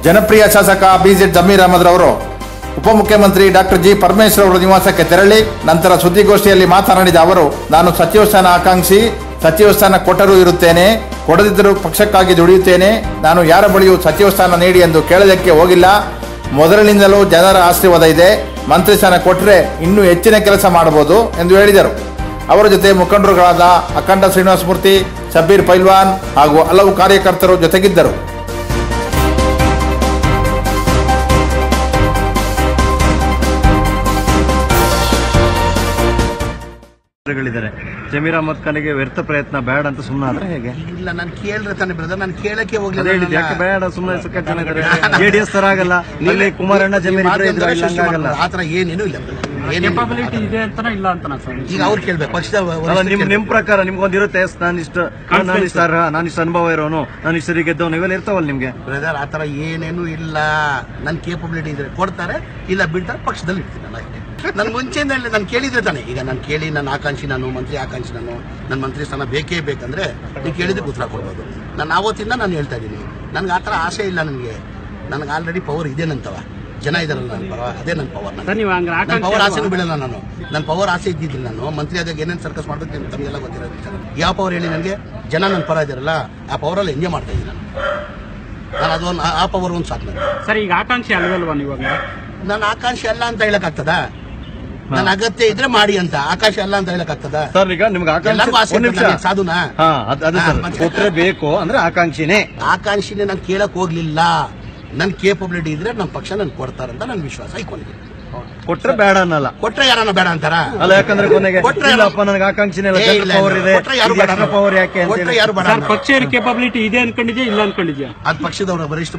ಜನಪ್ರಿಯ ಶಾಸಕ ಬಿಜೆಡ್ ಜಮೀರ್ ಅಹಮದ್ ರವರು ಉಪಮುಖ್ಯಮಂತ್ರಿ ಡಾಕ್ಟರ್ ಜಿ ಪರಮೇಶ್ವರ್ ಅವರ ನಿವಾಸಕ್ಕೆ ತೆರಳಿ ನಂತರ ಸುದ್ದಿಗೋಷ್ಠಿಯಲ್ಲಿ ಮಾತನಾಡಿದ ಅವರು, ನಾನು ಸಚಿವ ಸ್ಥಾನ ಆಕಾಂಕ್ಷಿ, ಸಚಿವ ಸ್ಥಾನ ಕೊಟ್ಟರೂ ಇರುತ್ತೇನೆ, ಕೊಡದಿದ್ದರೂ ಪಕ್ಷಕ್ಕಾಗಿ ದುಡಿಯುತ್ತೇನೆ. ನಾನು ಯಾರ ಬಳಿಯೂ ಸಚಿವ ಸ್ಥಾನ ನೀಡಿ ಎಂದು ಕೇಳೋದಕ್ಕೆ ಹೋಗಿಲ್ಲ. ಮೊದಲಿನಿಂದಲೂ ಜನರ ಆಶೀರ್ವಾದ ಇದೆ. ಮಂತ್ರಿ ಸ್ಥಾನ ಕೊಟ್ಟರೆ ಇನ್ನೂ ಹೆಚ್ಚಿನ ಕೆಲಸ ಮಾಡಬಹುದು ಎಂದು ಹೇಳಿದರು. ಅವರ ಜೊತೆ ಮುಖಂಡರುಗಳಾದ ಅಖಂಡ ಶ್ರೀನಿವಾಸಮೂರ್ತಿ, ಶಬ್ಬೀರ್ ಪೈಲ್ವಾನ್ ಹಾಗೂ ಹಲವು ಕಾರ್ಯಕರ್ತರು ಜೊತೆಗಿದ್ದರು. ಜಮೀರ್ ಅಹಮದ್ ಖಾನ್ಗೆ ವ್ಯರ್ಥ ಪ್ರಯತ್ನ ಬೇಡ ಅಂತ ಸುಮ್ಮನೆ ಆದ್ರೆ ಹೇಗೆ? ಇಲ್ಲ, ನಾನು ಕೇಳಿದ್ರೆ ತಾನೆ ಬ್ರದರ್, ನಾನು ಕೇಳಕ್ಕೆ ಹೋಗ್ಲಿಲ್ಲ. ಯಾಕೆ ಬೇಡ? ಸುಮ್ಮನೆ ಸಖತ್ ಜನ ಇದ್ದಾರೆ, ಜೆಡಿಎಸ್ ತರ ಆಗಲ್ಲ, ಇಲ್ಲಿ ಕುಮಾರಣ್ಣ ಜಮೀರ್ ಆಗಲ್ಲ, ಆತರ ಏನೇನು ಇಲ್ಲ. ಇದೆ ಅಂತಾನೆ ಇಲ್ಲ ಅಂತ ಈಗ ಅವ್ರು ಕೇಳ್ಬೇಕು ಪಕ್ಷದ. ನಿಮ್ ಪ್ರಕಾರ ನಿಮ್ಗೊಂದಿರುತ್ತೆ, ನಾನಿಷ್ಟು ಅನುಭವ ಇರೋನು, ನಾನು ಇಷ್ಟು ಗೆದ್ದವನು, ಇವೆಲ್ಲ ಇರ್ತಾವಲ್ಲ ನಿಮ್ಗೆ? ಬ್ರದರ್ ಆತರ ಏನೇನು ಇಲ್ಲ. ನನ್ ಕೇಪಬಿಲಿಟಿ ಇದ್ರೆ ಕೊಡ್ತಾರೆ, ಇಲ್ಲ ಬಿಡ್ತಾರೆ, ಪಕ್ಷದಲ್ಲಿ ಇರ್ತೀನಿ ನಾನು. ನನ್ ಮುಂಚೆಯಿಂದ ಹೇಳಿ, ನಾನು ಕೇಳಿದ್ರೆ ತಾನೆ. ಈಗ ನಾನು ಕೇಳಿ ನನ್ನ ಆಕಾಂಕ್ಷಿ, ನಾನು ಮಂತ್ರಿ ಆಕಾಂಕ್ಷಿ, ನನ್ನ ಮಂತ್ರಿ ಸ್ಥಾನ ಬೇಕೇ ಬೇಕಂದ್ರೆ ನೀವು ಕೇಳಿದಕ್ಕೆ ಉತ್ತರ ಕೊಡ್ಬೋದು. ನಾನು ಆವತ್ತಿಂದ ನಾನು ಹೇಳ್ತಾ ಇದ್ದೀನಿ, ನನ್ಗೆ ಆತರ ಆಸೆ ಇಲ್ಲ. ನನಗೆ ಆಲ್ರೆಡಿ ಪವರ್ ಇದೆ ನಂತವ, ಜನ ಇದಾರಲ್ಲ ನನ್ನ ಪರ, ಅದೇ ನನ್ನ ಪವರ್. ನನ್ನ ಪವರ್ ಆಸೆನೂ ಬೀಳಲ್ಲ. ನನ್ನ ಪವರ್ ಆಸೆ ಇದ್ದಿದ್ದೀನಿ. ನಾನು ಮಂತ್ರಿ ಆದಾಗ ಏನೇನು ಸರ್ಕಸ್ ಮಾಡ್ಬೇಕು ತಮಗೆಲ್ಲ ಗೊತ್ತಿರೋದು. ಯಾವ ಪವರ್ ಹೇಳಿ ನನಗೆ? ಜನ ನನ್ನ ಪರ ಇದಾರಲ್ಲ, ಆ ಪವರಲ್ಲಿ ಎಂಜಾಯ್ ಮಾಡ್ತಾ ಇದ್ದೀನಿ ನಾನು ಅದೊಂದು, ಆ ಪವರ್ ಒಂದು ಸಾಕು ನನಗೆ. ಸರ್, ಈಗ ಆಕಾಂಕ್ಷಿ ಅಲ್ವಲ್ವಾ ನೀವು? ನನ್ನ ಆಕಾಂಕ್ಷಿ ಅಲ್ಲ ಅಂತ ಹೇಳಕ್ ಆಗ್ತದ? ನನ್ನ ಅಗತ್ಯ ಇದ್ರೆ ಮಾಡಿ ಅಂತ, ಆಕಾಶ ಅಲ್ಲ ಅಂತ ಹೇಳಕ್ ಆಗ್ತದ? ಸರ್, ಈಗ ನಿಮ್ಗೆ ಸಾಧುನಾ ಬೇಕು ಅಂದ್ರೆ ಆಕಾಂಕ್ಷಿನೇ ನಾನು ಕೇಳಕ್ ಹೋಗ್ಲಿಲ್ಲ. ನನ್ ಕೇಪಬಿಲಿಟಿ ಇದ್ರೆ ನಮ್ಮ ಪಕ್ಷ ನನ್ ಕೊಡ್ತಾರಂತ ನನ್ ವಿಶ್ವಾಸ ಇಟ್ಕೊಂಡಿದ್ದೀನಿ. ಕೊಟ್ರೆ ಬೇಡ ಅನ್ನಲ್ಲ, ಕೊಟ್ರೆ ಯಾರನ್ನ ಬೇಡ ಅಂತಾರ? ಅಲ್ಲ, ಯಾಕಂದ್ರೆ ಕೊನೆಗೆ ನನಗೆ ಆಕಾಂಕ್ಷಿನೇ ಪವರ್ ಯಾಕೆ? ಯಾರು ಬೇಡ? ಪಕ್ಷ ಕೇಪಬಿಲಿಟಿ ಇದೆ ಅನ್ಕೊಂಡಿದ್ಯಾ, ಇಲ್ಲ ಅನ್ಕೊಂಡಿದ್ಯಾ? ಅದ್ ಪಕ್ಷದವ್ರ ಬರಿಷ್ಠ